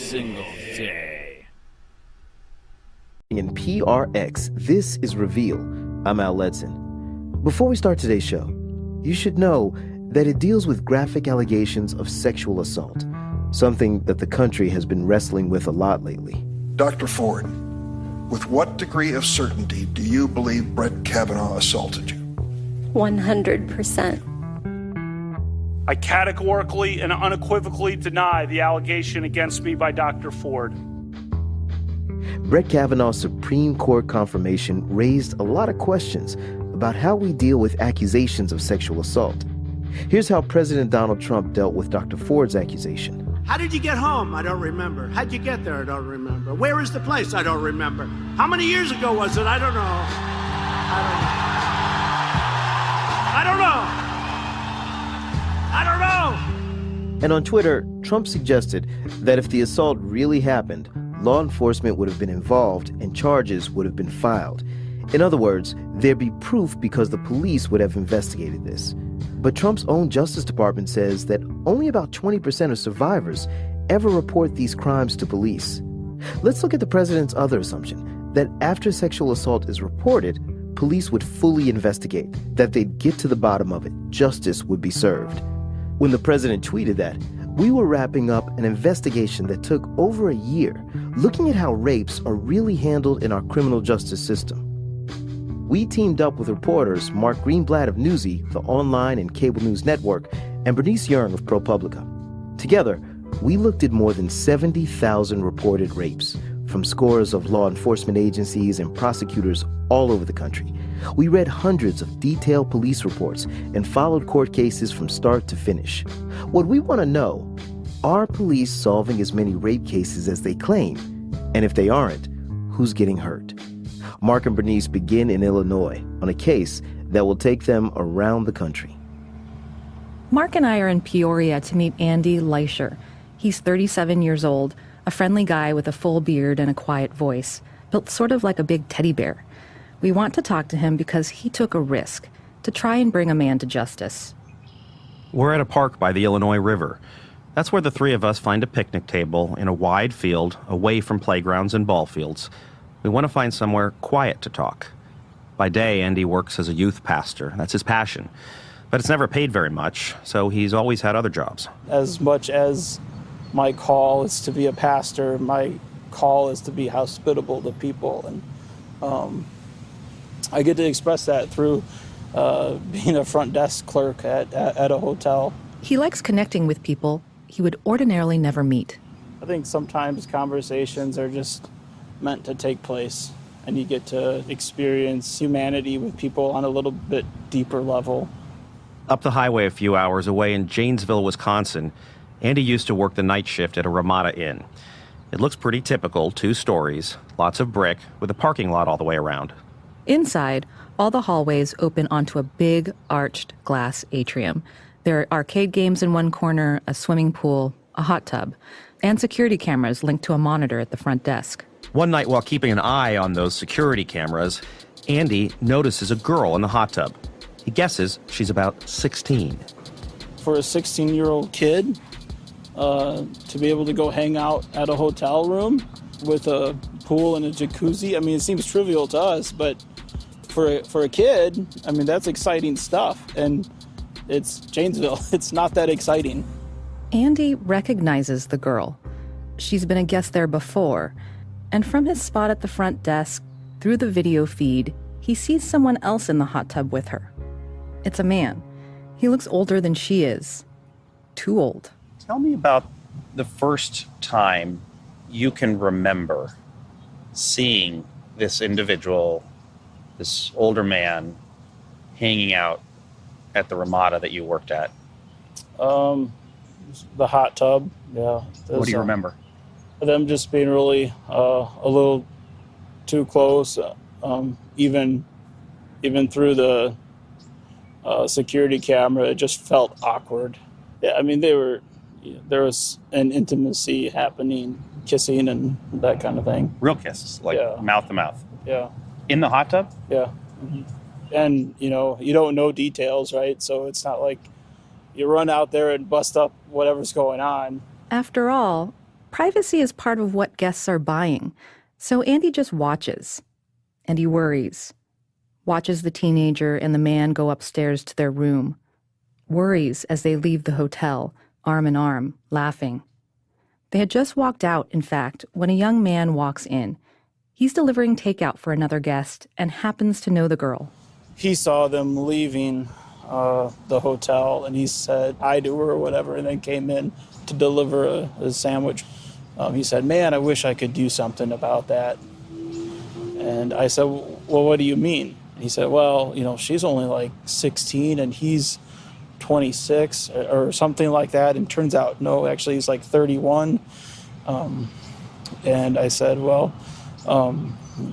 single day. In PRX, this is Reveal. I'm Al Ledson. Before we start today's show, you should know that it deals with graphic allegations of sexual assault, something that the country has been wrestling with a lot lately. Dr. Ford, with what degree of certainty do you believe Brett Kavanaugh assaulted you? 100%. I categorically and unequivocally deny the allegation against me by Dr. Ford. Brett Kavanaugh's Supreme Court confirmation raised a lot of questions about how we deal with accusations of sexual assault. Here's how President Donald Trump dealt with Dr. Ford's accusation. How did you get home? I don't remember. How'd you get there? I don't remember. Where is the place? I don't remember. How many years ago was it? I don't know. I don't know. And on Twitter, Trump suggested that if the assault really happened, law enforcement would have been involved and charges would have been filed. In other words, there'd be proof because the police would have investigated this. But Trump's own Justice Department says that only about 20% of survivors ever report these crimes to police. Let's look at the president's other assumption, that after sexual assault is reported, police would fully investigate, that they'd get to the bottom of it, justice would be served. When the president tweeted that, we were wrapping up an investigation that took over a year, looking at how rapes are really handled in our criminal justice system. We teamed up with reporters Mark Greenblatt of Newsy, the online and cable news network, and Bernice Yeung of ProPublica. Together, we looked at more than 70,000 reported rapes from scores of law enforcement agencies and prosecutors all over the country. We read hundreds of detailed police reports and followed court cases from start to finish. What we want to know, are police solving as many rape cases as they claim? And if they aren't, who's getting hurt? Mark and Bernice begin in Illinois on a case that will take them around the country. Mark and I are in Peoria to meet Andy Leischer. He's 37 years old, a friendly guy with a full beard and a quiet voice, built sort of like a big teddy bear. We want to talk to him because he took a risk to try and bring a man to justice. We're at a park by the Illinois River. That's where the three of us find a picnic table in a wide field away from playgrounds and ball fields. We want to find somewhere quiet to talk. By day, Andy works as a youth pastor. That's his passion. But it's never paid very much, so he's always had other jobs. As much as my call is to be a pastor, my call is to be hospitable to people. And I get to express that through being a front desk clerk at a hotel. He likes connecting with people he would ordinarily never meet. I think sometimes conversations are just meant to take place, and you get to experience humanity with people on a little bit deeper level. Up the highway a few hours away in Janesville, Wisconsin, Andy used to work the night shift at a Ramada Inn. It looks pretty typical, 2 stories, lots of brick, with a parking lot all the way around. Inside, all the hallways open onto a big, arched glass atrium. There are arcade games in one corner, a swimming pool, a hot tub, and security cameras linked to a monitor at the front desk. One night while keeping an eye on those security cameras, Andy notices a girl in the hot tub. He guesses she's about 16. For a 16-year-old kid, to be able to go hang out at a hotel room with a pool and a jacuzzi, I mean, it seems trivial to us, but for a kid, I mean, that's exciting stuff. And it's Janesville. It's not that exciting. Andy recognizes the girl. She's been a guest there before. And from his spot at the front desk, through the video feed, he sees someone else in the hot tub with her. It's a man. He looks older than she is. Too old. Tell me about the first time you can remember seeing this individual, this older man, hanging out at the Ramada that you worked at. The hot tub, yeah. What do you remember? Them just being really a little too close, even through the security camera, it just felt awkward. Yeah, I mean, there was an intimacy happening, kissing and that kind of thing. Real kisses, like mouth to mouth. Yeah. In the hot tub? Yeah. Mm-hmm. And, you don't know details, right? So it's not like you run out there and bust up whatever's going on. After all, Privacy is part of what guests are buying, so Andy just watches. And he worries. Watches the teenager and the man go upstairs to their room. Worries as they leave the hotel, arm in arm, laughing. They had just walked out, in fact, when a young man walks in. He's delivering takeout for another guest and happens to know the girl. He saw them leaving the hotel, and he said hi to her or whatever, and then came in to deliver a sandwich. He said, "Man, I wish I could do something about that." And I said, "Well, what do you mean?" And he said, "Well, she's only like 16 and he's 26 or something like that." And turns out, no, actually he's like 31. And I said, "Well,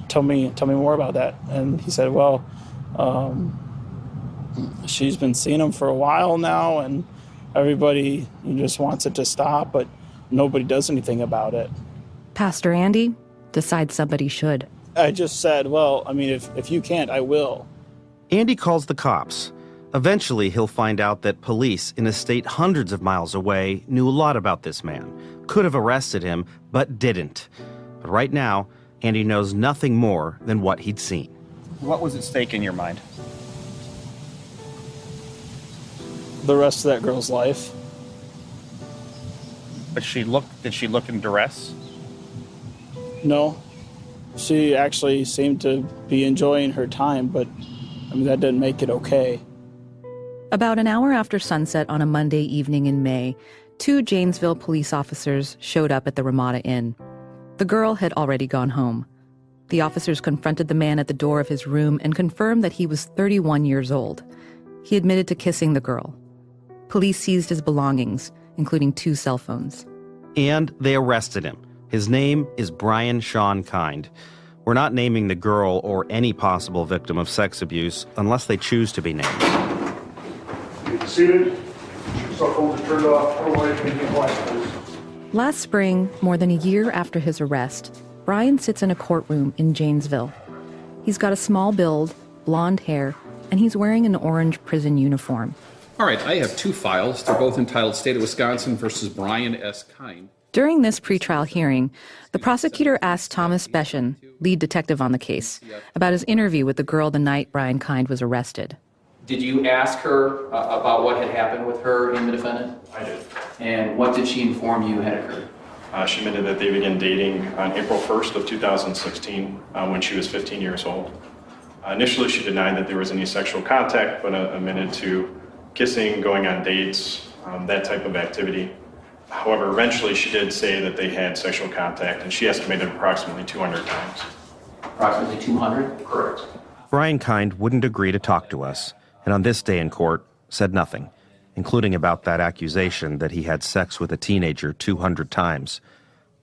tell me more about that." And he said, "Well, she's been seeing him for a while now, and everybody just wants it to stop, but nobody does anything about it." Pastor Andy decides somebody should. I just said, "Well, I mean, if you can't, I will." Andy calls the cops. Eventually, he'll find out that police in a state hundreds of miles away knew a lot about this man, could have arrested him, but didn't. But right now, Andy knows nothing more than what he'd seen. What was at stake in your mind? The rest of that girl's life. But did she look in duress? No. She actually seemed to be enjoying her time, but that didn't make it okay. About an hour after sunset on a Monday evening in May, 2 Janesville police officers showed up at the Ramada Inn. The girl had already gone home. The officers confronted the man at the door of his room and confirmed that he was 31 years old. He admitted to kissing the girl. Police seized his belongings, including 2 cell phones. And they arrested him. His name is Brian Sean Kind. We're not naming the girl or any possible victim of sex abuse unless they choose to be named. Be seated. Cell phones are turned off. Otherwise, be quiet, please. Last spring, more than a year after his arrest, Brian sits in a courtroom in Janesville. He's got a small build, blonde hair, and he's wearing an orange prison uniform. All right, I have 2 files. They're both entitled State of Wisconsin versus Brian S. Kind. During this pretrial hearing, the prosecutor asked Thomas Beshen, lead detective on the case, about his interview with the girl the night Brian Kind was arrested. Did you ask her about what had happened with her and the defendant? I did. And what did she inform you had occurred? She admitted that they began dating on April 1st of 2016 when she was 15 years old. Initially, she denied that there was any sexual contact, but admitted to kissing, going on dates, that type of activity. However, eventually she did say that they had sexual contact, and she estimated approximately 200 times. Approximately 200? Correct. Brian Kind wouldn't agree to talk to us, and on this day in court, said nothing, including about that accusation that he had sex with a teenager 200 times.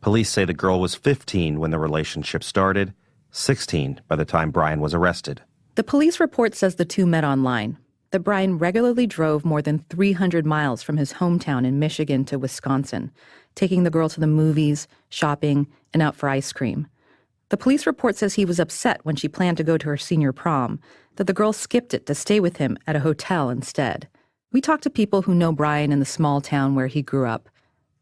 Police say the girl was 15 when the relationship started, 16 by the time Brian was arrested. The police report says the 2 met online, that Brian regularly drove more than 300 miles from his hometown in Michigan to Wisconsin, taking the girl to the movies, shopping, and out for ice cream. The police report says he was upset when she planned to go to her senior prom, that the girl skipped it to stay with him at a hotel instead. We talked to people who know Brian in the small town where he grew up.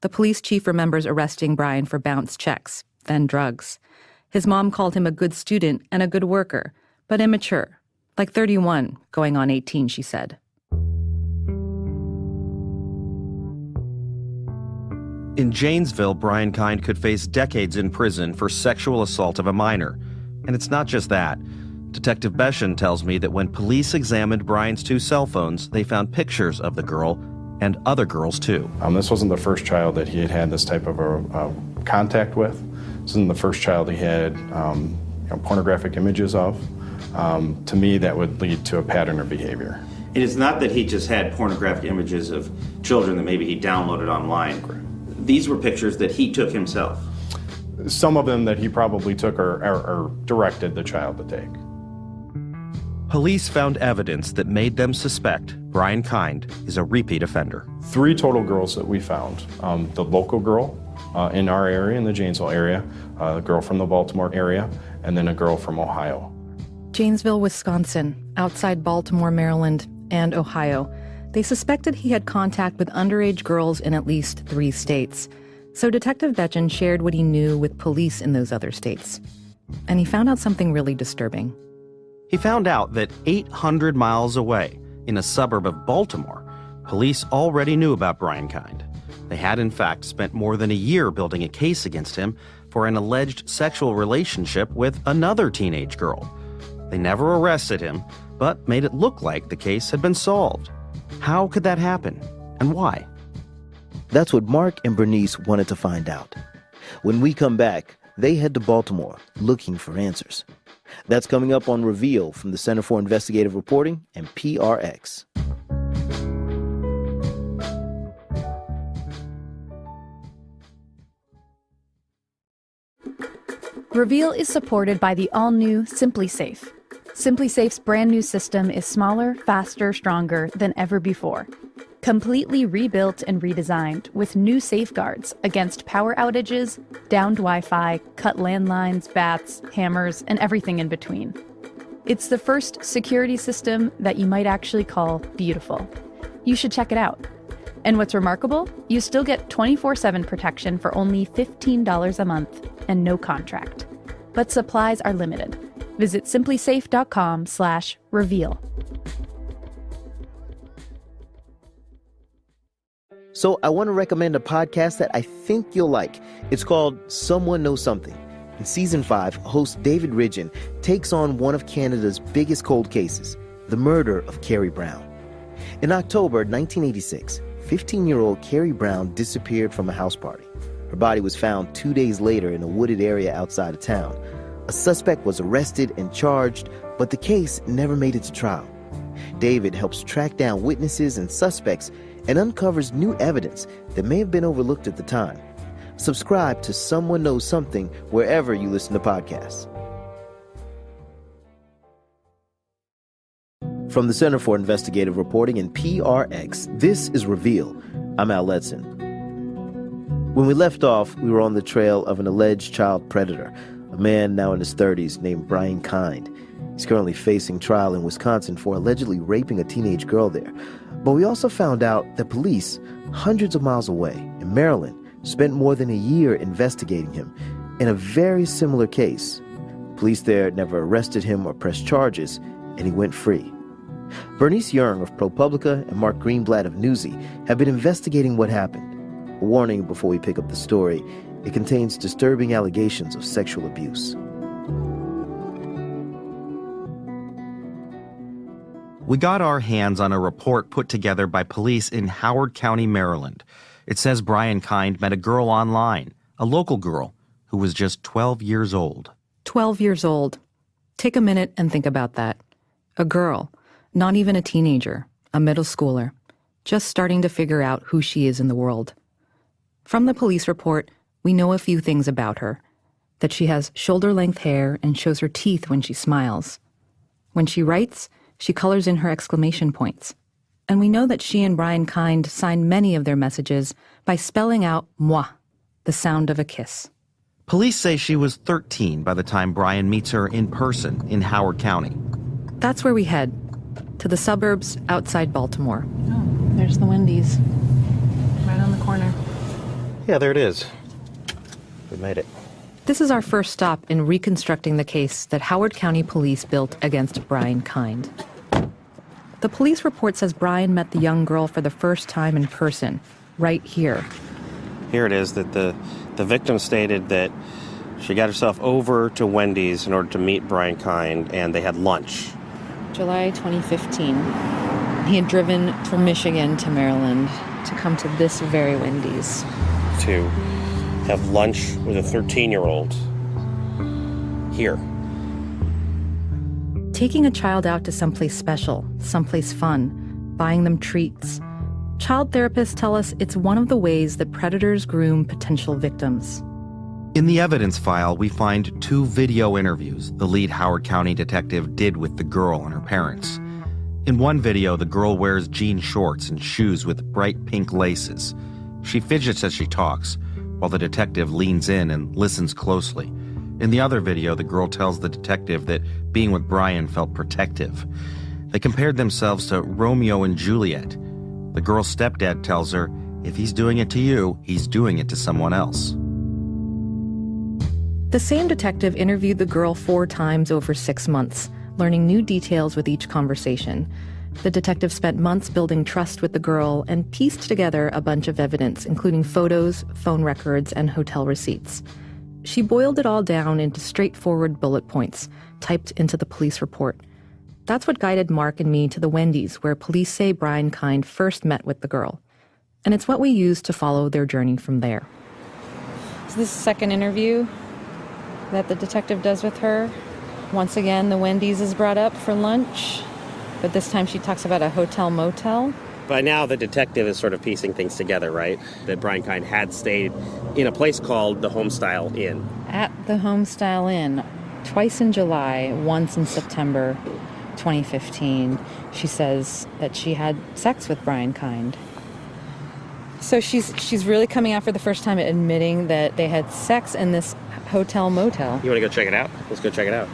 The police chief remembers arresting Brian for bounce checks, then drugs. His mom called him a good student and a good worker, but immature. Like 31, going on 18, she said. In Janesville, Brian Kind could face decades in prison for sexual assault of a minor. And it's not just that. Detective Beshen tells me that when police examined Brian's 2 cell phones, they found pictures of the girl and other girls too. This wasn't the first child that he had this type of a contact with. This isn't the first child he had pornographic images of. To me, that would lead to a pattern of behavior. It is not that he just had pornographic images of children that maybe he downloaded online. Correct. These were pictures that he took himself. Some of them that he probably took or directed the child to take. Police found evidence that made them suspect Brian Kind is a repeat offender. 3 total girls that we found. The local girl in our area, in the Janesville area, a girl from the Baltimore area, and then a girl from Ohio. Janesville, Wisconsin, outside Baltimore, Maryland, and Ohio. They suspected he had contact with underage girls in at least 3 states. So Detective Betjen shared what he knew with police in those other states. And he found out something really disturbing. He found out that 800 miles away, in a suburb of Baltimore, police already knew about Brian Kind. They had, in fact, spent more than a year building a case against him for an alleged sexual relationship with another teenage girl. They never arrested him, but made it look like the case had been solved. How could that happen, and why? That's what Mark and Bernice wanted to find out. When we come back, they head to Baltimore looking for answers. That's coming up on Reveal from the Center for Investigative Reporting and PRX. Reveal is supported by the all-new Simply Safe. Simply Safe's brand new system is smaller, faster, stronger than ever before. Completely rebuilt and redesigned with new safeguards against power outages, downed Wi-Fi, cut landlines, bats, hammers, and everything in between. It's the first security system that you might actually call beautiful. You should check it out. And what's remarkable, you still get 24/7 protection for only $15 a month and no contract. But supplies are limited. Visit simplysafe.com/reveal. So I want to recommend a podcast that I think you'll like. It's called Someone Knows Something. In Season 5, host David Ridgen takes on one of Canada's biggest cold cases, the murder of Carrie Brown. In October 1986, 15-year-old Carrie Brown disappeared from a house party. Her body was found 2 days later in a wooded area outside of town. A suspect was arrested and charged, but the case never made it to trial. David helps track down witnesses and suspects and uncovers new evidence that may have been overlooked at the time. Subscribe to Someone Knows Something wherever you listen to podcasts. From the Center for Investigative Reporting and PRX, this is Reveal. I'm Al Letson. When we left off, we were on the trail of an alleged child predator, a man now in his 30s named Brian Kind. He's currently facing trial in Wisconsin for allegedly raping a teenage girl there. But we also found out that police, hundreds of miles away in Maryland, spent more than a year investigating him in a very similar case. Police there never arrested him or pressed charges, and he went free. Bernice Young of ProPublica and Mark Greenblatt of Newsy have been investigating what happened. A warning before we pick up the story, it contains disturbing allegations of sexual abuse. We got our hands on a report put together by police in Howard County, Maryland. It says Brian Kind met a girl online, a local girl, who was just 12 years old. 12 years old. Take a minute and think about that. A girl, not even a teenager, a middle schooler, just starting to figure out who she is in the world. From the police report, we know a few things about her. That she has shoulder-length hair and shows her teeth when she smiles. When she writes, she colors in her exclamation points. And we know that she and Brian Kind signed many of their messages by spelling out moi, the sound of a kiss. Police say she was 13 by the time Brian meets her in person in Howard County. That's where we head, to the suburbs outside Baltimore. Oh, there's the Wendy's. Right on the corner. Yeah, there it is. We made it. This is our first stop in reconstructing the case that Howard County Police built against Brian Kind. The police report says Brian met the young girl for the first time in person, right here. Here it is that the victim stated that she got herself over to Wendy's in order to meet Brian Kind, and they had lunch. July 2015. He had driven from Michigan to Maryland to come to this very Wendy's. To have lunch with a 13-year-old here. Taking a child out to someplace special, someplace fun, buying them treats. Child therapists tell us it's one of the ways that predators groom potential victims. In the evidence file, we find 2 video interviews the lead Howard County detective did with the girl and her parents. In one video, the girl wears jean shorts and shoes with bright pink laces. She fidgets as she talks, while the detective leans in and listens closely. In the other video, the girl tells the detective that being with Brian felt protective. They compared themselves to Romeo and Juliet. The girl's stepdad tells her If he's doing it to you, he's doing it to someone else. The same detective interviewed the girl 4 times over 6 months, learning new details with each conversation. The detective spent months building trust with the girl and pieced together a bunch of evidence, including photos, phone records, and hotel receipts. She boiled it all down into straightforward bullet points, typed into the police report. That's what guided Mark and me to the Wendy's, where police say Brian Kind first met with the girl. And it's what we used to follow their journey from there. So this is the second interview that the detective does with her. Once again, the Wendy's is brought up for lunch, but this time she talks about a hotel-motel. By now, the detective is sort of piecing things together, right? That Brian Kind had stayed in a place called the Homestyle Inn. At the Homestyle Inn, twice in July, once in September 2015, she says that she had sex with Brian Kind. So she's really coming out for the first time admitting that they had sex in this hotel-motel. You want to go check it out? Let's go check it out.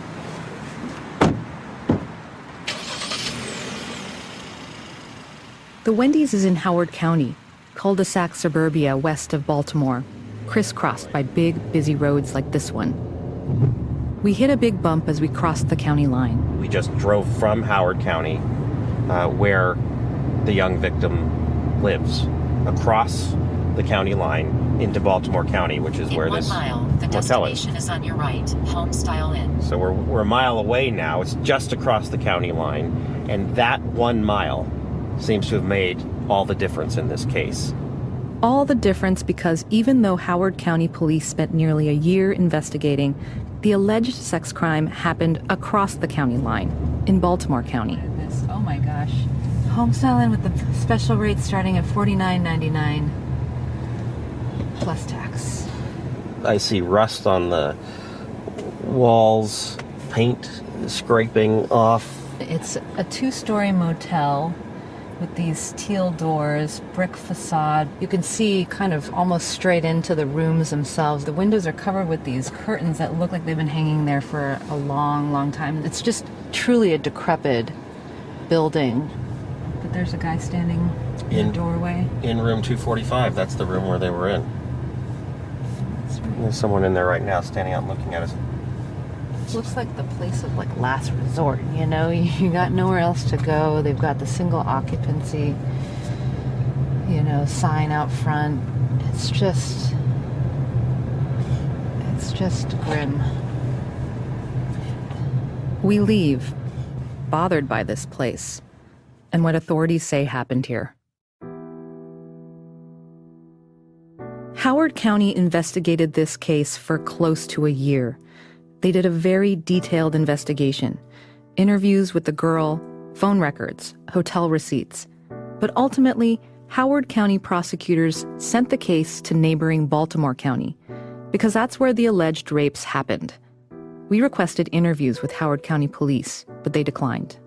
The Wendy's is in Howard County, cul-de-sac suburbia west of Baltimore, crisscrossed by big, busy roads like this one. We hit a big bump as we crossed the county line. We just drove from Howard County, where the young victim lives, across the county line into Baltimore County, which is where this motel is on your right, Homestyle Inn. So we're a mile away now. It's just across the county line, and that 1 mile seems to have made all the difference in this case. All the difference because even though Howard County police spent nearly a year investigating, the alleged sex crime happened across the county line, in Baltimore County. Oh my gosh. Homestyle Inn with the special rate starting at $49.99 plus tax. I see rust on the walls, paint scraping off. It's a 2-story motel with these teal doors, brick facade. You can see kind of almost straight into the rooms themselves. The windows are covered with these curtains that look like they've been hanging there for a long, long time. It's just truly a decrepit building. But there's a guy standing in the doorway. In room 245, that's the room where they were in. There's someone in there right now standing out and looking at us. Looks like the place of like last resort, you know? You got nowhere else to go. They've got the single occupancy, you know, sign out front. It's just grim. We leave, bothered by this place and what authorities say happened here. Howard County investigated this case for close to a year. They did a very detailed investigation, interviews with the girl, phone records, hotel receipts. But ultimately, Howard County prosecutors sent the case to neighboring Baltimore County because that's where the alleged rapes happened. We requested interviews with Howard County police, but they declined.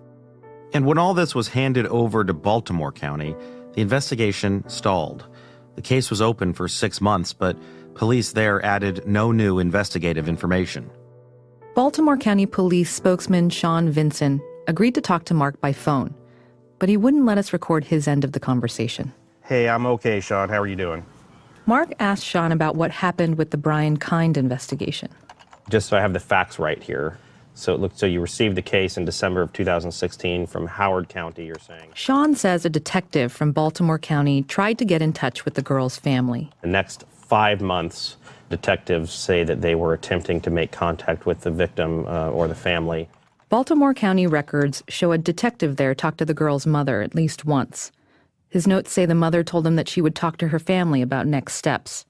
And when all this was handed over to Baltimore County, the investigation stalled. The case was open for 6 months, but police there added no new investigative information. Baltimore County Police spokesman Sean Vinson agreed to talk to Mark by phone, but he wouldn't let us record his end of the conversation. Hey, I'm okay, Sean. How are you doing? Mark asked Sean about what happened with the Brian Kind investigation. Just so I have the facts right here. So you received the case in December of 2016 from Howard County, you're saying? Sean says a detective from Baltimore County tried to get in touch with the girl's family. The next 5 months, detectives say that they were attempting to make contact with the victim or the family. Baltimore County records show a detective there talk to the girl's mother at least once. His notes say the mother told him that she would talk to her family about next steps.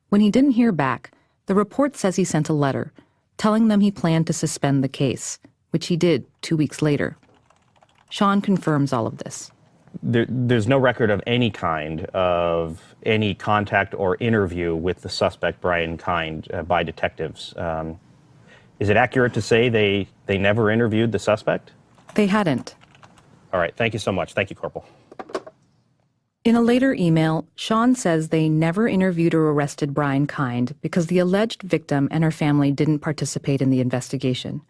When he didn't hear back, the report says he sent a letter telling them he planned to suspend the case, which he did 2 weeks later. Sean confirms all of this. There's no record of any kind of any contact or interview with the suspect, Brian Kind, by detectives. Is it accurate to say they never interviewed the suspect? They hadn't. All right, thank you so much. Thank you, Corporal. In a later email, Sean says they never interviewed or arrested Brian Kind because the alleged victim and her family didn't participate in the investigation.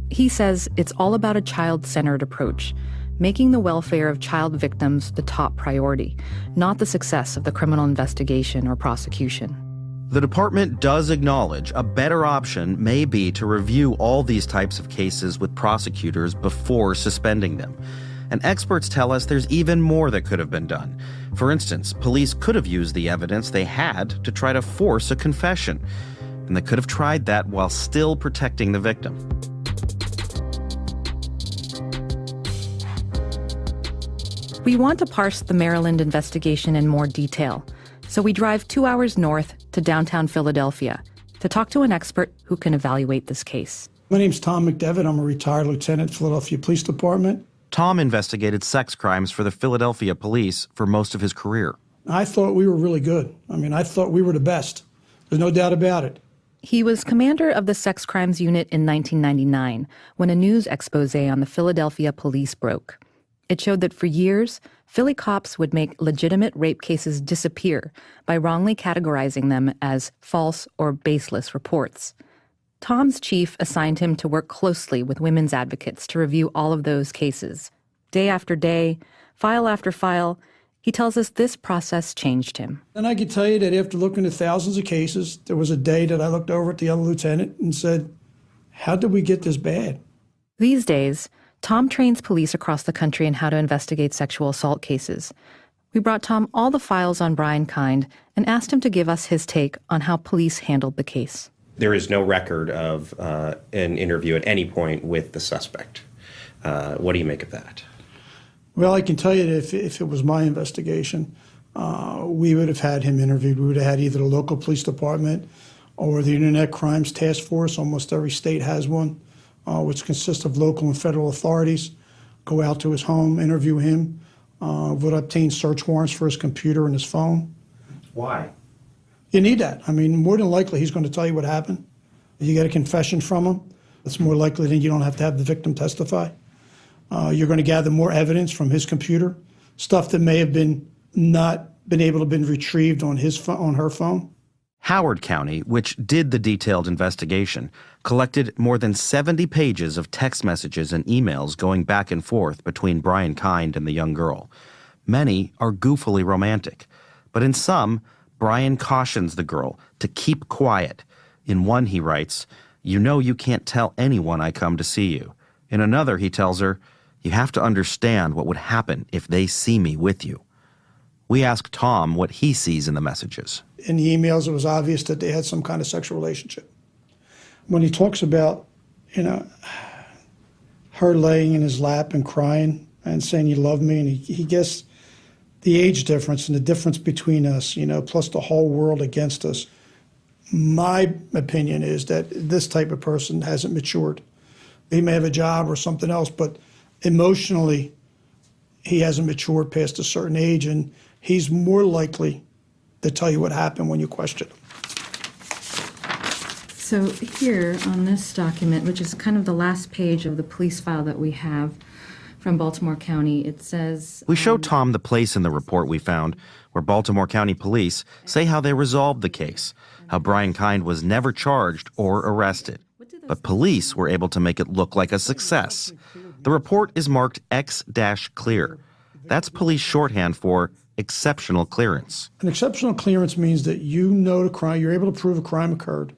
He says it's all about a child-centered approach, making the welfare of child victims the top priority, not the success of the criminal investigation or prosecution. The department does acknowledge a better option may be to review all these types of cases with prosecutors before suspending them. And experts tell us there's even more that could have been done. For instance, police could have used the evidence they had to try to force a confession. And they could have tried that while still protecting the victim. We want to parse the Maryland investigation in more detail, so we drive 2 hours north to downtown Philadelphia to talk to an expert who can evaluate this case. My name's Tom McDevitt. I'm a retired lieutenant at Philadelphia Police Department. Tom investigated sex crimes for the Philadelphia police for most of his career. I thought we were really good. I thought we were the best. There's no doubt about it. He was commander of the sex crimes unit in 1999 when a news expose on the Philadelphia police broke. It showed that for years, Philly cops would make legitimate rape cases disappear by wrongly categorizing them as false or baseless reports. Tom's chief assigned him to work closely with women's advocates to review all of those cases. Day after day, file after file, he tells us this process changed him. And I can tell you that after looking at thousands of cases, there was a day that I looked over at the other lieutenant and said, how did we get this bad? These days, Tom trains police across the country in how to investigate sexual assault cases. We brought Tom all the files on Brian Kind and asked him to give us his take on how police handled the case. There is no record of an interview at any point with the suspect. What do you make of that? Well, I can tell you that if it was my investigation, we would have had him interviewed. We would have had either the local police department or the Internet Crimes Task Force. Almost every state has one, which consists of local and federal authorities. Go out to his home, interview him, would obtain search warrants for his computer and his phone. Why? You need that. More than likely he's going to tell you what happened. If you get a confession from him, it's more likely that you don't have to have the victim testify. You're going to gather more evidence from his computer, stuff that may have not been able to be retrieved on her phone. Howard County, which did the detailed investigation, collected more than 70 pages of text messages and emails going back and forth between Brian Kind and the young girl. Many are goofily romantic, but in some, Brian cautions the girl to keep quiet. In one, he writes, "You know you can't tell anyone I come to see you." In another, he tells her, "You have to understand what would happen if they see me with you." We asked Tom what he sees in the messages. In the emails, it was obvious that they had some kind of sexual relationship. When he talks about, her laying in his lap and crying and saying, "You love me," and he gets the age difference and the difference between us, plus the whole world against us. My opinion is that this type of person hasn't matured. He may have a job or something else, but emotionally, he hasn't matured past a certain age, and he's more likely to tell you what happened when you question him. So here on this document, which is kind of the last page of the police file that we have from Baltimore County, it says... We show Tom the place in the report we found where Baltimore County police say how they resolved the case, how Brian Kind was never charged or arrested. But police were able to make it look like a success. The report is marked X-clear. That's police shorthand for exceptional clearance. An exceptional clearance means that you know the crime, you're able to prove a crime occurred.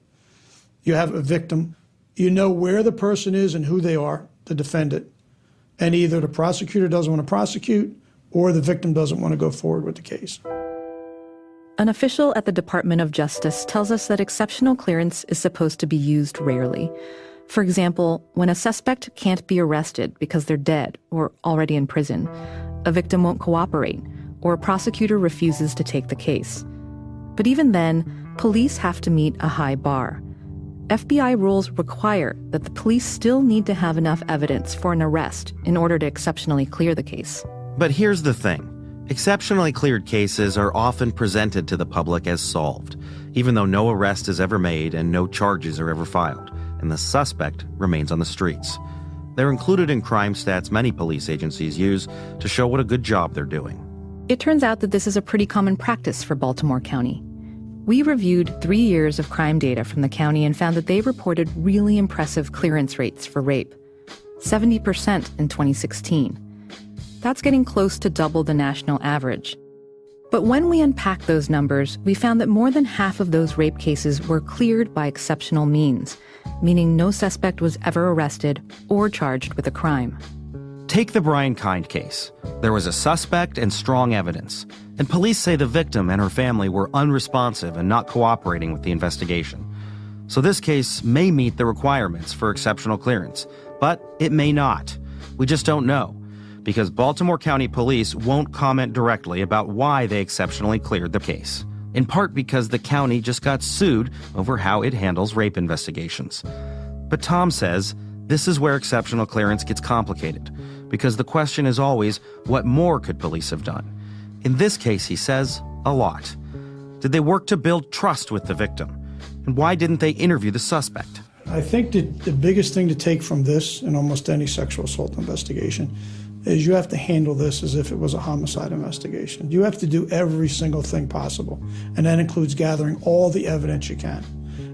You have a victim. You know where the person is and who they are, the defendant. And either the prosecutor doesn't want to prosecute or the victim doesn't want to go forward with the case. An official at the Department of Justice tells us that exceptional clearance is supposed to be used rarely. For example, when a suspect can't be arrested because they're dead or already in prison, a victim won't cooperate, or a prosecutor refuses to take the case. But even then, police have to meet a high bar. FBI rules require that the police still need to have enough evidence for an arrest in order to exceptionally clear the case. But here's the thing. Exceptionally cleared cases are often presented to the public as solved, even though no arrest is ever made and no charges are ever filed, and the suspect remains on the streets. They're included in crime stats many police agencies use to show what a good job they're doing. It turns out that this is a pretty common practice for Baltimore County. We reviewed 3 years of crime data from the county and found that they reported really impressive clearance rates for rape, 70% in 2016. That's getting close to double the national average. But when we unpacked those numbers, we found that more than half of those rape cases were cleared by exceptional means, meaning no suspect was ever arrested or charged with a crime. Take the Brian Kind case. There was a suspect and strong evidence, and police say the victim and her family were unresponsive and not cooperating with the investigation. So this case may meet the requirements for exceptional clearance, but it may not. We just don't know, because Baltimore County Police won't comment directly about why they exceptionally cleared the case, in part because the county just got sued over how it handles rape investigations. But Tom says this is where exceptional clearance gets complicated, because the question is always, what more could police have done? In this case, he says, a lot. Did they work to build trust with the victim? And why didn't they interview the suspect? I think that the biggest thing to take from this in almost any sexual assault investigation is you have to handle this as if it was a homicide investigation. You have to do every single thing possible, and that includes gathering all the evidence you can.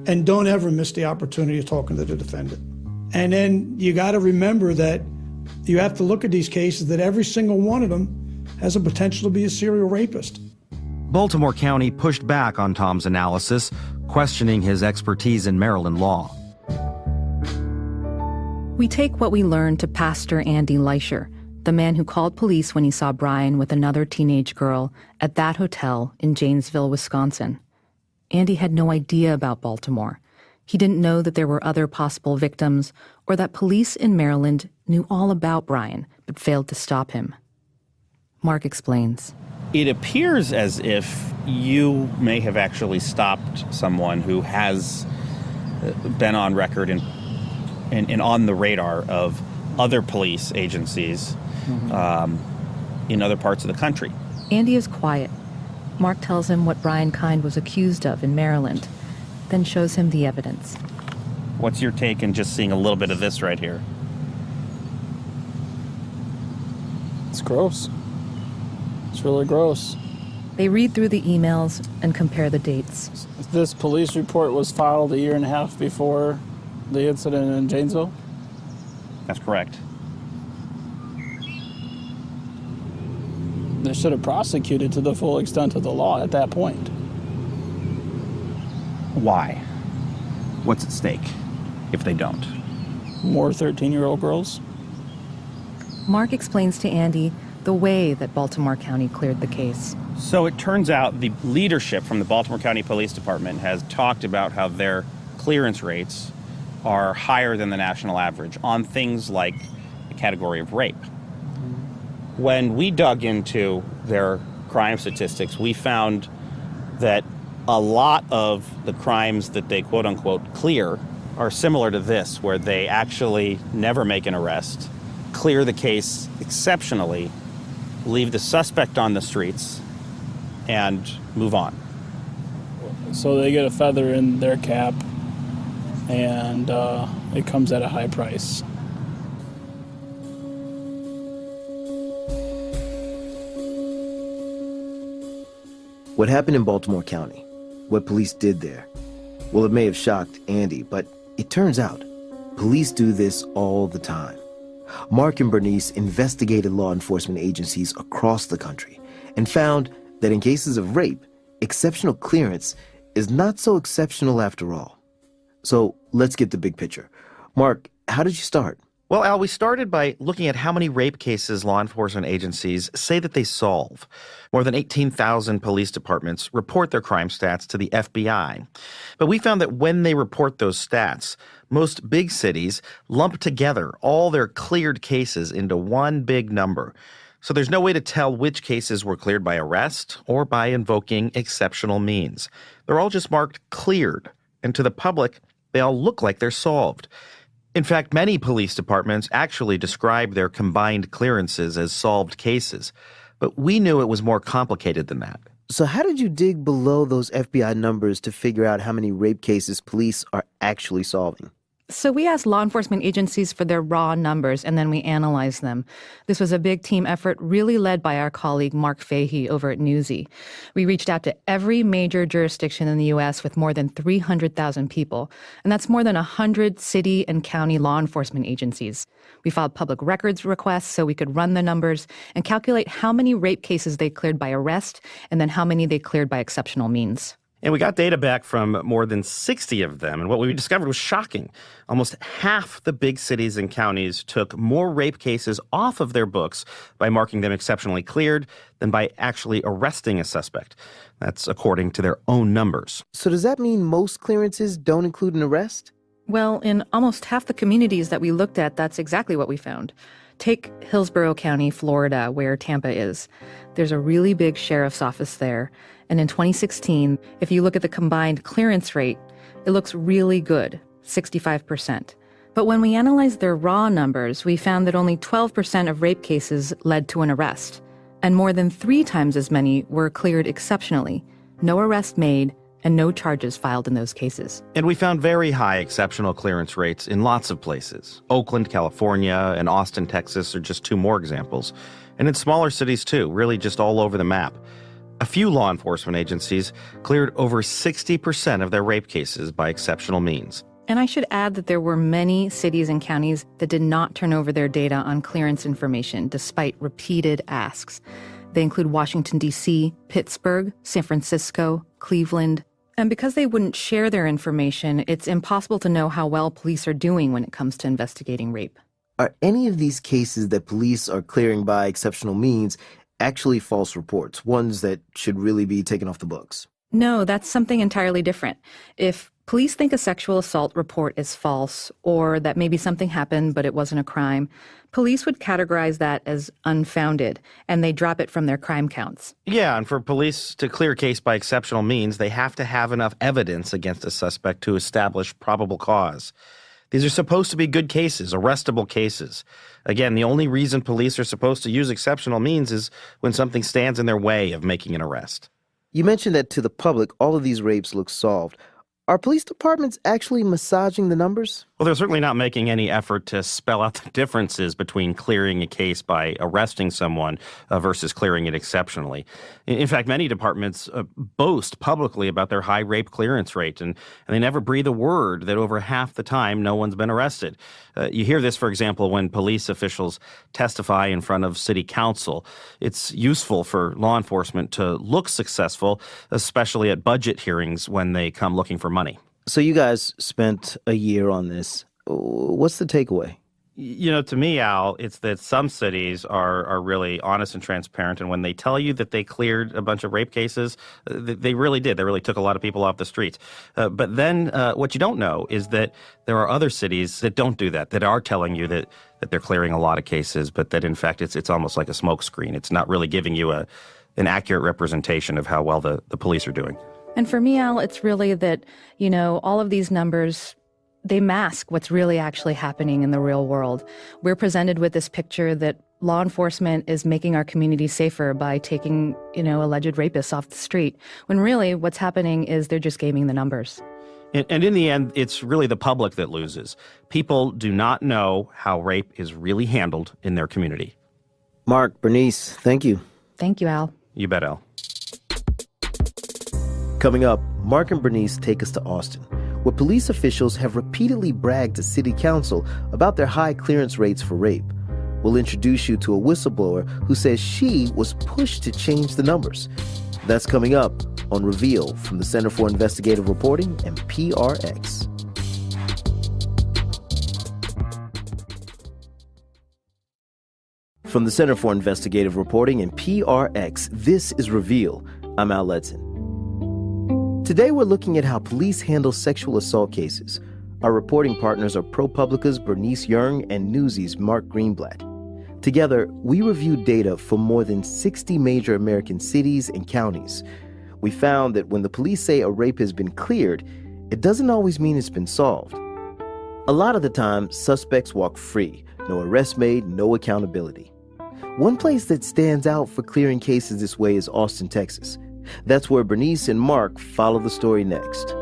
And don't ever miss the opportunity of talking to the defendant. And then you got to remember that you have to look at these cases that every single one of them has a potential to be a serial rapist. Baltimore County pushed back on Tom's analysis, questioning his expertise in Maryland law. We take what we learned to Pastor Andy Leischer, the man who called police when he saw Brian with another teenage girl at that hotel in Janesville, Wisconsin. Andy had no idea about Baltimore. He didn't know that there were other possible victims or that police in Maryland knew all about Brian but failed to stop him. Mark explains. It appears as if you may have actually stopped someone who has been on record and on the radar of other police agencies in other parts of the country. Andy is quiet. Mark tells him what Brian Kind was accused of in Maryland, then shows him the evidence. What's your take in just seeing a little bit of this right here? It's gross. It's really gross. They read through the emails and compare the dates. This police report was filed 1.5 years before the incident in Janesville? That's correct. They should have prosecuted to the full extent of the law at that point. Why? What's at stake if they don't? More 13-year-old girls? Mark explains to Andy the way that Baltimore County cleared the case. So it turns out the leadership from the Baltimore County Police Department has talked about how their clearance rates are higher than the national average on things like the category of rape. When we dug into their crime statistics, we found that a lot of the crimes that they quote-unquote clear are similar to this, where they actually never make an arrest, clear the case exceptionally, leave the suspect on the streets, and move on. So they get a feather in their cap, and it comes at a high price. What happened in Baltimore County, what police did there, well, it may have shocked Andy, but it turns out police do this all the time. Mark and Bernice investigated law enforcement agencies across the country and found that in cases of rape, exceptional clearance is not so exceptional after all. So let's get the big picture. Mark, how did you start? Well, Al, we started by looking at how many rape cases law enforcement agencies say that they solve. More than 18,000 police departments report their crime stats to the FBI. But we found that when they report those stats, most big cities lump together all their cleared cases into one big number. So there's no way to tell which cases were cleared by arrest or by invoking exceptional means. They're all just marked cleared, and to the public, they all look like they're solved. In fact, many police departments actually describe their combined clearances as solved cases, but we knew it was more complicated than that. So how did you dig below those FBI numbers to figure out how many rape cases police are actually solving? So we asked law enforcement agencies for their raw numbers, and then we analyzed them. This was a big team effort, really led by our colleague Mark Fahey over at Newsy. We reached out to every major jurisdiction in the U.S. with more than 300,000 people, and that's more than 100 city and county law enforcement agencies. We filed public records requests so we could run the numbers and calculate how many rape cases they cleared by arrest and then how many they cleared by exceptional means. And we got data back from more than 60 of them, and what we discovered was shocking. Almost half the big cities and counties took more rape cases off of their books by marking them exceptionally cleared than by actually arresting a suspect. That's according to their own numbers. So does that mean most clearances don't include an arrest? Well, in almost half the communities that we looked at, that's exactly what we found. Take Hillsborough County, Florida, where Tampa is. There's a really big sheriff's office there. And in 2016, if you look at the combined clearance rate, it looks really good, 65%. But when we analyzed their raw numbers, we found that only 12% of rape cases led to an arrest. And more than 3 times as many were cleared exceptionally. No arrest made and no charges filed in those cases. And we found very high exceptional clearance rates in lots of places. Oakland, California, and Austin, Texas are just 2 more examples. And in smaller cities too, really just all over the map. A few law enforcement agencies cleared over 60% of their rape cases by exceptional means. And I should add that there were many cities and counties that did not turn over their data on clearance information despite repeated asks. They include Washington, D.C., Pittsburgh, San Francisco, Cleveland. And because they wouldn't share their information, it's impossible to know how well police are doing when it comes to investigating rape. Are any of these cases that police are clearing by exceptional means actually false reports, ones that should really be taken off the books? No, that's something entirely different. If police think a sexual assault report is false, or that maybe something happened but it wasn't a crime, police would categorize that as unfounded, and they drop it from their crime counts. Yeah, and for police to clear a case by exceptional means, they have to have enough evidence against a suspect to establish probable cause. These are supposed to be good cases, arrestable cases. Again, the only reason police are supposed to use exceptional means is when something stands in their way of making an arrest. You mentioned that to the public, all of these rapes look solved. Are police departments actually massaging the numbers? Well, they're certainly not making any effort to spell out the differences between clearing a case by arresting someone versus clearing it exceptionally. In fact, many departments boast publicly about their high rape clearance rate, and they never breathe a word that over half the time no one's been arrested. You hear this, for example, when police officials testify in front of city council. It's useful for law enforcement to look successful, especially at budget hearings when they come looking for money. So you guys spent a year on this. What's the takeaway? You know, to me, Al, it's that some cities are really honest and transparent, and when they tell you that they cleared a bunch of rape cases, they really did. They really took a lot of people off the streets. But then what you don't know is that there are other cities that don't do that are telling you that they're clearing a lot of cases, but that in fact it's almost like a smokescreen. It's not really giving you an accurate representation of how well the police are doing. And for me, Al, it's really that, you know, all of these numbers, they mask what's really actually happening in the real world. We're presented with this picture that law enforcement is making our community safer by taking, you know, alleged rapists off the street, when really what's happening is they're just gaming the numbers. And in the end, it's really the public that loses. People do not know how rape is really handled in their community. Mark, Bernice, thank you. Thank you, Al. You bet, Al. Coming up, Mark and Bernice take us to Austin, where police officials have repeatedly bragged to city council about their high clearance rates for rape. We'll introduce you to a whistleblower who says she was pushed to change the numbers. That's coming up on Reveal from the Center for Investigative Reporting and PRX. From the Center for Investigative Reporting and PRX, this is Reveal. I'm Al Letson. Today we're looking at how police handle sexual assault cases. Our reporting partners are ProPublica's Bernice Yeung and Newsy's Mark Greenblatt. Together, we reviewed data for more than 60 major American cities and counties. We found that when the police say a rape has been cleared, it doesn't always mean it's been solved. A lot of the time, suspects walk free, no arrest made, no accountability. One place that stands out for clearing cases this way is Austin, Texas. That's where Bernice and Mark follow the story next.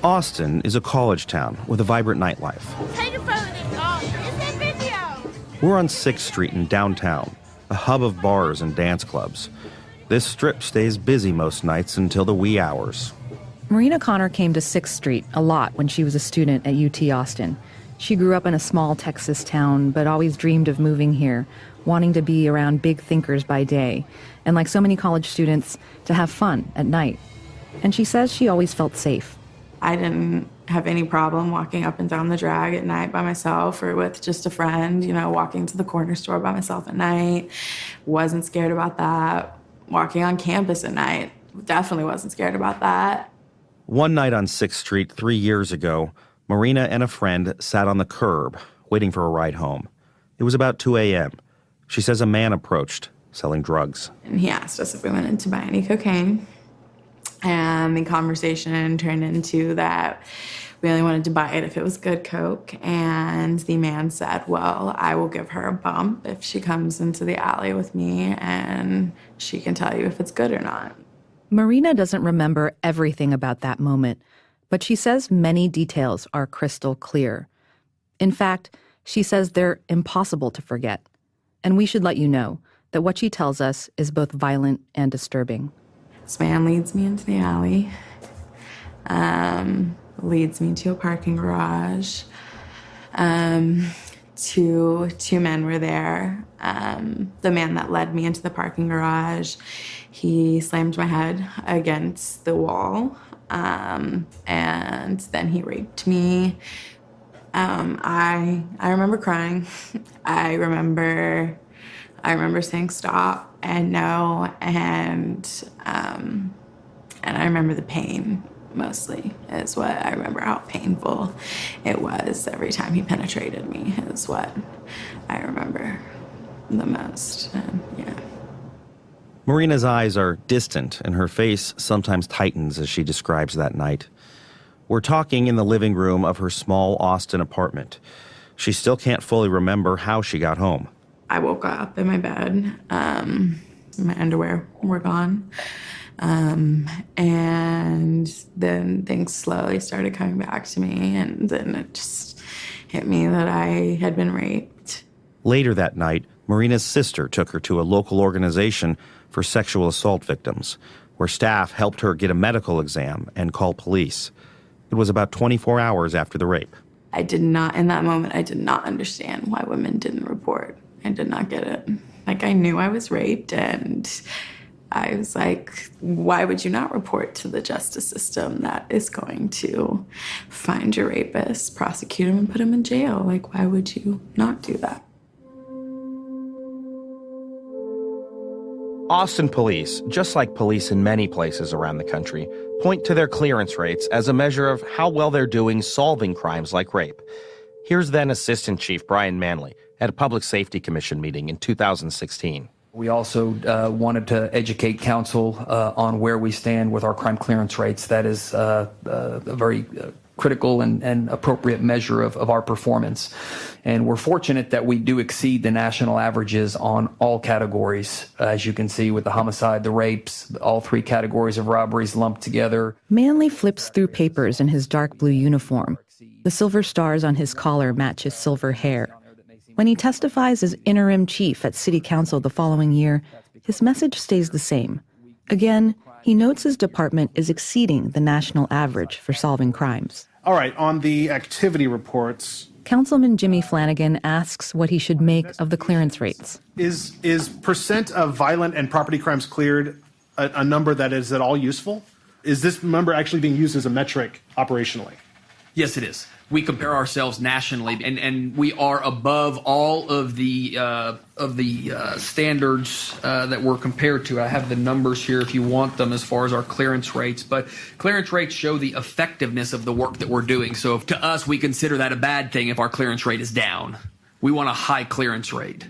Austin is a college town with a vibrant nightlife. Take a photo of this dog. It's a video. We're on 6th Street in downtown, a hub of bars and dance clubs. This strip stays busy most nights until the wee hours. Marina Connor came to 6th Street a lot when she was a student at UT Austin. She grew up in a small Texas town, but always dreamed of moving here, wanting to be around big thinkers by day, and like so many college students, to have fun at night. And she says she always felt safe. I didn't have any problem walking up and down the drag at night by myself or with just a friend, you know, walking to the corner store by myself at night. Wasn't scared about that. Walking on campus at night, definitely wasn't scared about that. One night on 6th Street 3 years ago, Marina and a friend sat on the curb, waiting for a ride home. It was about 2 a.m. She says a man approached, selling drugs. And he asked us if we wanted to buy any cocaine. And the conversation turned into that we only wanted to buy it if it was good coke. And the man said, well, I will give her a bump if she comes into the alley with me and she can tell you if it's good or not. Marina doesn't remember everything about that moment, but she says many details are crystal clear. In fact, she says they're impossible to forget. And we should let you know that what she tells us is both violent and disturbing. This man leads me into the alley, leads me to a parking garage. Two men were there. The man that led me into the parking garage, he slammed my head against the wall, and then he raped me. I remember crying. I remember saying stop and no, and I remember the pain mostly is what I remember. How painful it was every time he penetrated me is what I remember the most. Yeah. Marina's eyes are distant and her face sometimes tightens as she describes that night. We're talking in the living room of her small Austin apartment. She still can't fully remember how she got home. I woke up in my bed. My underwear were gone. And then things slowly started coming back to me, and then it just hit me that I had been raped. Later that night, Marina's sister took her to a local organization for sexual assault victims, where staff helped her get a medical exam and call police. It was about 24 hours after the rape. I did not, in that moment, I did not understand why women didn't report. I did not get it. Like, I knew I was raped, and I was like, why would you not report to the justice system that is going to find your rapist, prosecute him, and put him in jail? Like, why would you not do that? Austin police, just like police in many places around the country, point to their clearance rates as a measure of how well they're doing solving crimes like rape. Here's then Assistant Chief Brian Manley at a Public Safety Commission meeting in 2016. We also wanted to educate council on where we stand with our crime clearance rates. That is a very critical and appropriate measure of our performance. And we're fortunate that we do exceed the national averages on all categories. As you can see with the homicide, the rapes, all three categories of robberies lumped together. Manley flips through papers in his dark blue uniform. The silver stars on his collar match his silver hair. When he testifies as interim chief at city council the following year, his message stays the same. Again, he notes his department is exceeding the national average for solving crimes. All right, on the activity reports, Councilman Jimmy Flanagan asks what he should make of the clearance rates. is percent of violent and property crimes cleared a number that is at all useful? Is this number actually being used as a metric operationally? Yes, it is. We compare ourselves nationally, and we are above all of the standards that we're compared to. I have the numbers here if you want them as far as our clearance rates, but clearance rates show the effectiveness of the work that we're doing. So to us, we consider that a bad thing if our clearance rate is down. We want a high clearance rate.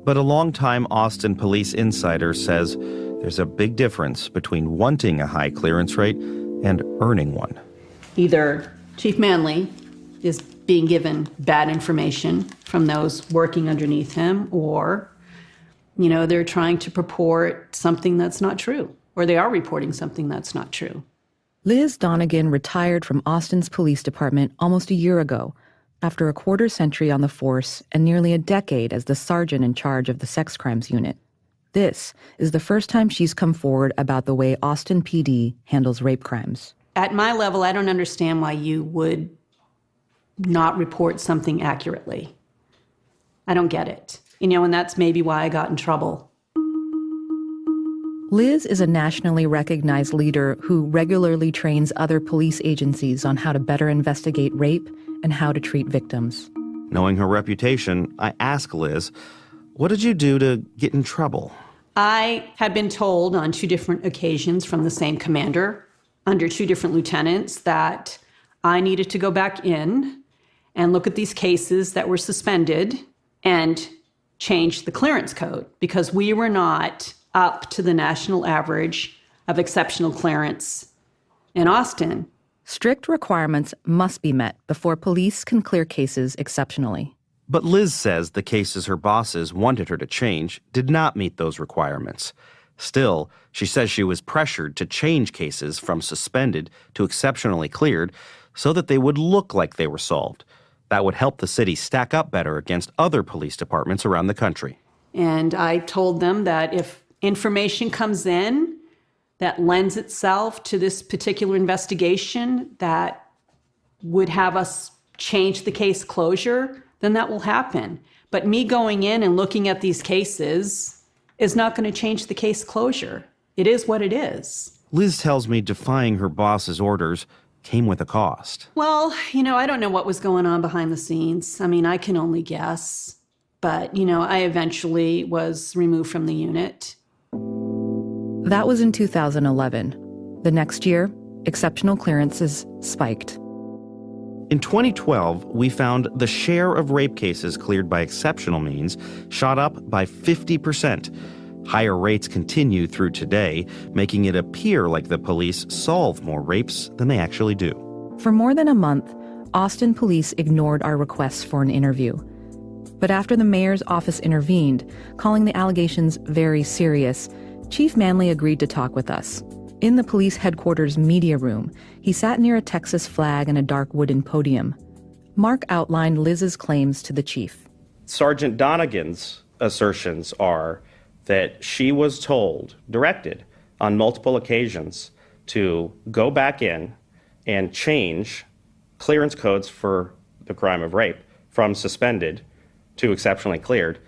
But a longtime Austin police insider says there's a big difference between wanting a high clearance rate and earning one. Either Chief Manley is being given bad information from those working underneath him, or, they're trying to purport something that's not true. or they are reporting something that's not true. Liz Donegan retired from Austin's police department almost a year ago, after a quarter-century on the force and nearly a decade as the sergeant in charge of the sex crimes unit. This is the first time she's come forward about the way Austin PD handles rape crimes. At my level, I don't understand why you would not report something accurately. I don't get it. And that's maybe why I got in trouble. Liz is a nationally recognized leader who regularly trains other police agencies on how to better investigate rape and how to treat victims. Knowing her reputation, I asked Liz, what did you do to get in trouble? I had been told on 2 different occasions from the same commander, under 2 different lieutenants, that I needed to go back in and look at these cases that were suspended and change the clearance code, because we were not up to the national average of exceptional clearance in Austin. Strict requirements must be met before police can clear cases exceptionally. But Liz says the cases her bosses wanted her to change did not meet those requirements. Still, she says she was pressured to change cases from suspended to exceptionally cleared so that they would look like they were solved. That would help the city stack up better against other police departments around the country. And I told them that if information comes in that lends itself to this particular investigation that would have us change the case closure, then that will happen. But me going in and looking at these cases is not going to change the case closure. It is what it is. Liz tells me defying her boss's orders came with a cost. Well, I don't know what was going on behind the scenes. I can only guess. But, I eventually was removed from the unit. That was in 2011. The next year, exceptional clearances spiked. In 2012, we found the share of rape cases cleared by exceptional means shot up by 50%. Higher rates continue through today, making it appear like the police solve more rapes than they actually do. For more than a month, Austin police ignored our requests for an interview. But after the mayor's office intervened, calling the allegations very serious, Chief Manley agreed to talk with us. In the police headquarters media room, he sat near a Texas flag and a dark wooden podium. Mark outlined Liz's claims to the chief. Sergeant Donegan's assertions are that she was directed on multiple occasions to go back in and change clearance codes for the crime of rape from suspended to exceptionally cleared.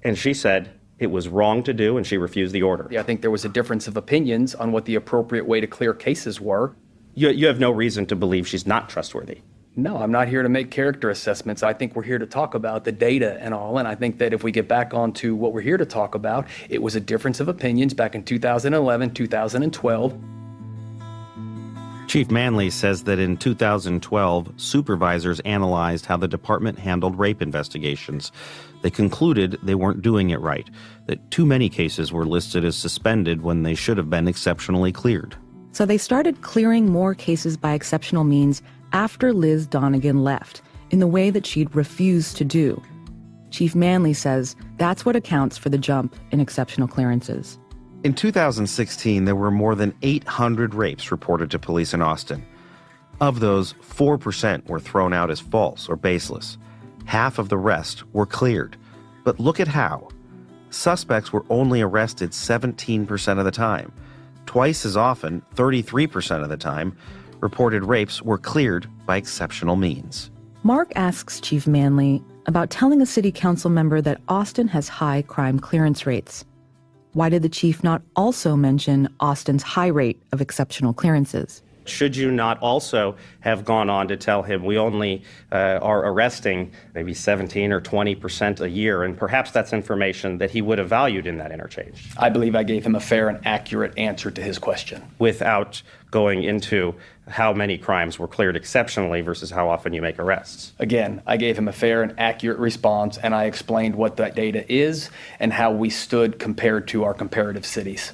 And she said it was wrong to do, and she refused the order. I think there was a difference of opinions on what the appropriate way to clear cases were. You have no reason to believe she's not trustworthy. No, I'm not here to make character assessments. I think we're here to talk about the data and all, and I think that if we get back onto what we're here to talk about, it was a difference of opinions back in 2011, 2012. Chief Manley says that in 2012, supervisors analyzed how the department handled rape investigations. They concluded they weren't doing it right, that too many cases were listed as suspended when they should have been exceptionally cleared. So they started clearing more cases by exceptional means after Liz Donegan left, in the way that she'd refused to do. Chief Manley says that's what accounts for the jump in exceptional clearances. In 2016, there were more than 800 rapes reported to police in Austin. Of those, 4% were thrown out as false or baseless. Half of the rest were cleared. But look at how. Suspects were only arrested 17% of the time. Twice as often, 33% of the time, reported rapes were cleared by exceptional means. Mark asks Chief Manley about telling a city council member that Austin has high crime clearance rates. Why did the chief not also mention Austin's high rate of exceptional clearances? Should you not also have gone on to tell him we only are arresting maybe 17 or 20% a year, and perhaps that's information that he would have valued in that interchange? I believe I gave him a fair and accurate answer to his question. Without going into how many crimes were cleared exceptionally versus how often you make arrests. Again, I gave him a fair and accurate response, and I explained what that data is and how we stood compared to our comparative cities.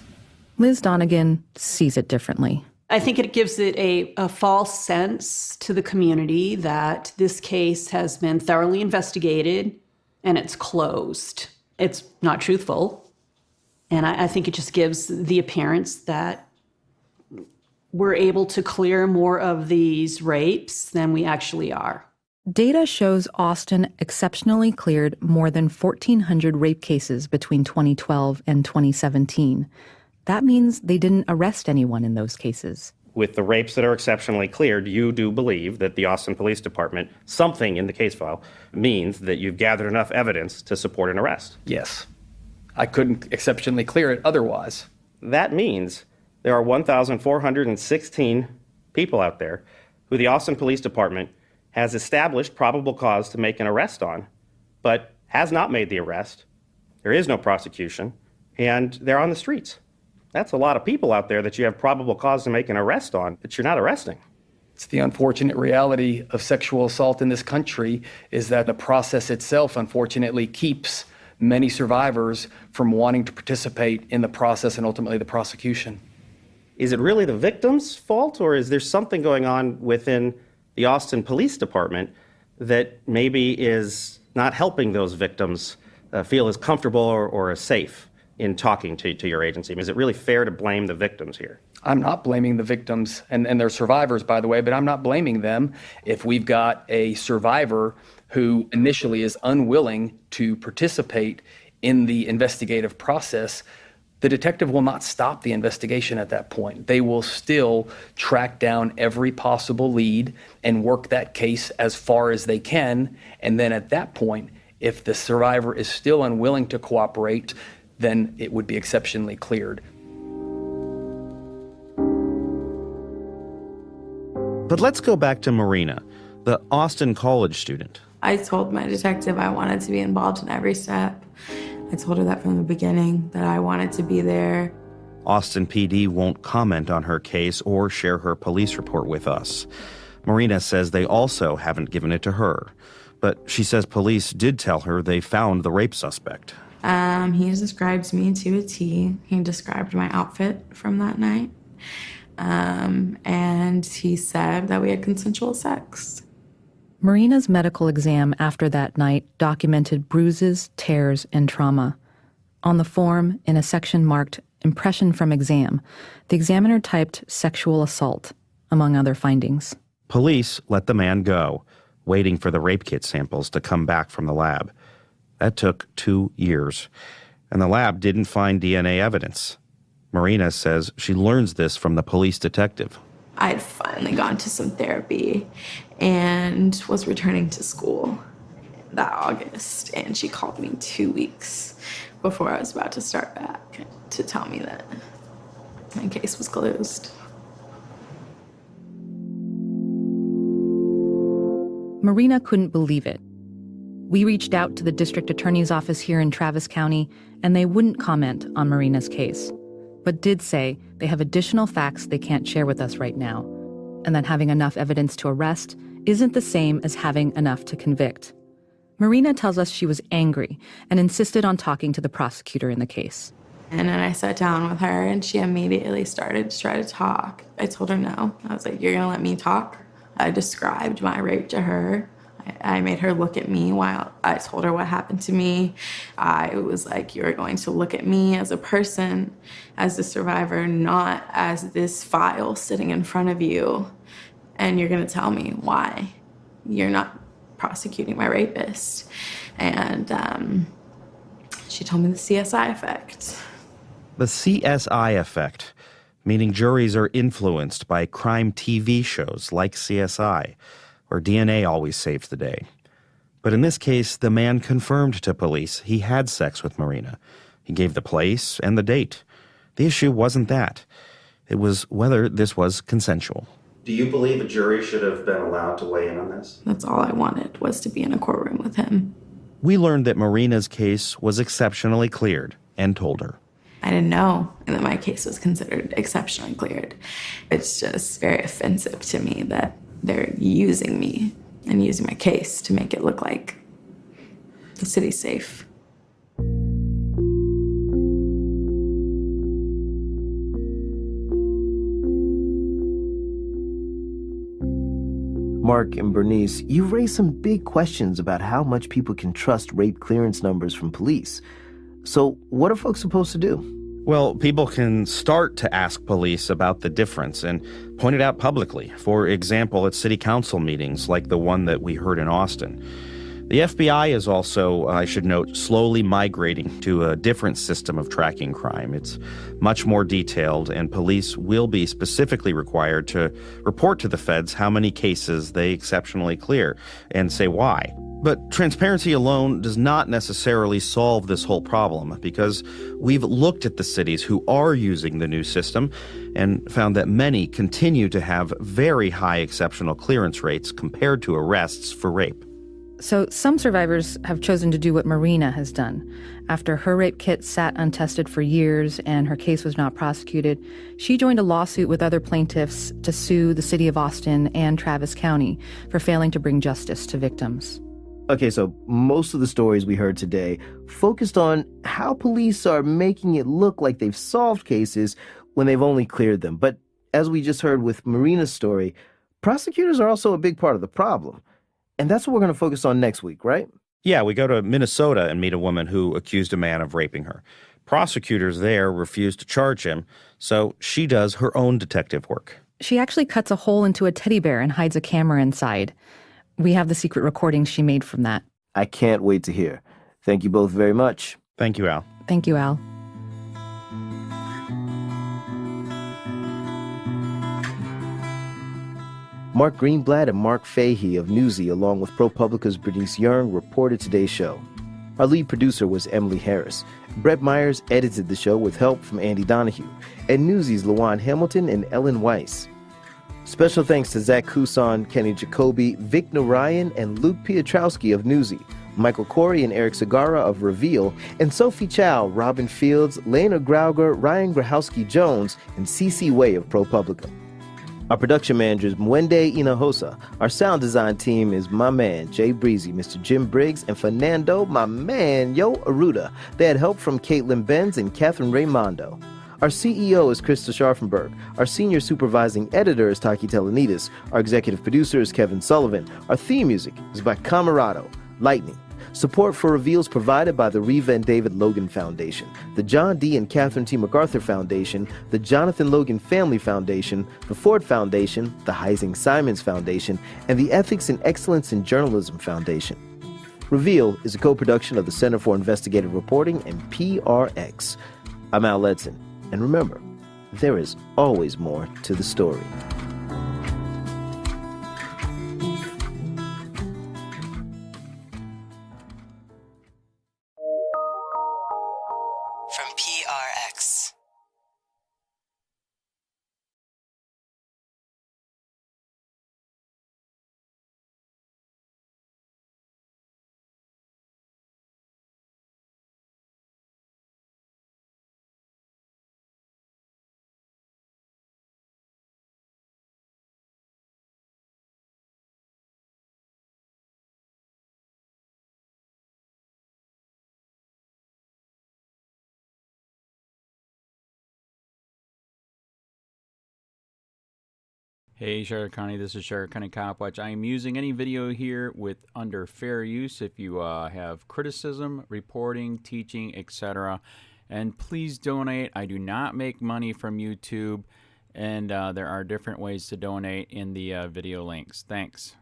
Liz Donegan sees it differently. I think it gives it a false sense to the community that this case has been thoroughly investigated and it's closed. It's not truthful. And I think it just gives the appearance that we're able to clear more of these rapes than we actually are. Data shows Austin exceptionally cleared more than 1,400 rape cases between 2012 and 2017. That means they didn't arrest anyone in those cases. With the rapes that are exceptionally cleared, you do believe that the Austin Police Department, something in the case file, means that you've gathered enough evidence to support an arrest. Yes. I couldn't exceptionally clear it otherwise. That means there are 1,416 people out there who the Austin Police Department has established probable cause to make an arrest on, but has not made the arrest. There is no prosecution, and they're on the streets. That's a lot of people out there that you have probable cause to make an arrest on, that you're not arresting. It's the unfortunate reality of sexual assault in this country is that the process itself, unfortunately, keeps many survivors from wanting to participate in the process and ultimately the prosecution. Is it really the victim's fault, or is there something going on within the Austin Police Department that maybe is not helping those victims feel as comfortable or as safe in talking to your agency? Is it really fair to blame the victims here? I'm not blaming the victims and their survivors, by the way, but I'm not blaming them if we've got a survivor who initially is unwilling to participate in the investigative process. The detective will not stop the investigation at that point. They will still track down every possible lead and work that case as far as they can. And then at that point, if the survivor is still unwilling to cooperate, then it would be exceptionally cleared. But let's go back to Marina, the Austin College student. I told my detective I wanted to be involved in every step. I told her that from the beginning, that I wanted to be there. Austin PD won't comment on her case or share her police report with us. Marina says they also haven't given it to her, but she says police did tell her they found the rape suspect. He described me to a T. He described my outfit from that night. And he said that we had consensual sex. Marina's medical exam after that night documented bruises, tears, and trauma. On the form, in a section marked Impression from Exam, the examiner typed sexual assault, among other findings. Police let the man go, waiting for the rape kit samples to come back from the lab. That took 2 years, and the lab didn't find DNA evidence. Marina says she learns this from the police detective. I'd finally gone to some therapy and was returning to school that August, and she called me 2 weeks before I was about to start back to tell me that my case was closed. Marina couldn't believe it. We reached out to the district attorney's office here in Travis County, and they wouldn't comment on Marina's case, but did say they have additional facts they can't share with us right now, and that having enough evidence to arrest isn't the same as having enough to convict. Marina tells us she was angry and insisted on talking to the prosecutor in the case. And then I sat down with her, and she immediately started to try to talk. I told her no. I was like, you're gonna let me talk? I described my rape to her. I made her look at me while I told her what happened to me. I was like, you're going to look at me as a person, as the survivor, not as this file sitting in front of you. And you're going to tell me why you're not prosecuting my rapist. And she told me the CSI effect. The CSI effect, meaning juries are influenced by crime TV shows like CSI, where DNA always saves the day. But in this case, the man confirmed to police he had sex with Marina. He gave the place and the date. The issue wasn't that. It was whether this was consensual. Do you believe a jury should have been allowed to weigh in on this? That's all I wanted, was to be in a courtroom with him. We learned that Marina's case was exceptionally cleared and told her. I didn't know that my case was considered exceptionally cleared. It's just very offensive to me that they're using me and using my case to make it look like the city's safe. Mark and Bernice, you raised some big questions about how much people can trust rape clearance numbers from police. So what are folks supposed to do? Well, people can start to ask police about the difference and point it out publicly. For example, at city council meetings like the one that we heard in Austin. The FBI is also, I should note, slowly migrating to a different system of tracking crime. It's much more detailed, and police will be specifically required to report to the feds how many cases they exceptionally clear and say why. But transparency alone does not necessarily solve this whole problem, because we've looked at the cities who are using the new system and found that many continue to have very high exceptional clearance rates compared to arrests for rape. So some survivors have chosen to do what Marina has done. After her rape kit sat untested for years and her case was not prosecuted, she joined a lawsuit with other plaintiffs to sue the city of Austin and Travis County for failing to bring justice to victims. Okay, so most of the stories we heard today focused on how police are making it look like they've solved cases when they've only cleared them. But as we just heard with Marina's story, prosecutors are also a big part of the problem. And that's what we're going to focus on next week, right? Yeah, we go to Minnesota and meet a woman who accused a man of raping her. Prosecutors there refused to charge him, so she does her own detective work. She actually cuts a hole into a teddy bear and hides a camera inside. We have the secret recordings she made from that. I can't wait to hear. Thank you both very much. Thank you, Al. Thank you, Al. Mark Greenblatt and Mark Fahey of Newsy, along with ProPublica's Bernice Young, reported today's show. Our lead producer was Emily Harris. Brett Myers edited the show with help from Andy Donahue, and Newsy's LaJuan Hamilton and Ellen Weiss. Special thanks to Zach Kusan, Kenny Jacoby, Vic Narayan, and Luke Piotrowski of Newsy, Michael Corey and Eric Segarra of Reveal, and Sophie Chow, Robin Fields, Lena Grauger, Ryan Grahowski-Jones, and CeCe Way of ProPublica. Our production manager is Mwende Inahosa. Our sound design team is my man, Jay Breezy, Mr. Jim Briggs, and Fernando, my man, Yo Aruda. They had help from Caitlin Benz and Catherine Raimondo. Our CEO is Krista Scharfenberg. Our senior supervising editor is Taki Telenides. Our executive producer is Kevin Sullivan. Our theme music is by Camerado, Lightning. Support for Reveals provided by the Reva and David Logan Foundation, the John D. and Catherine T. MacArthur Foundation, the Jonathan Logan Family Foundation, the Ford Foundation, the Heising Simons Foundation, and the Ethics and Excellence in Journalism Foundation. Reveal is a co-production of the Center for Investigative Reporting and PRX. I'm Al Edson, and remember, there is always more to the story. From PRX. Hey Sheriff County, this is Sheriff County COPWATCH. I am using any video here with under fair use if you have criticism, reporting, teaching, etc. And please donate. I do not make money from YouTube, and there are different ways to donate in the video links. Thanks.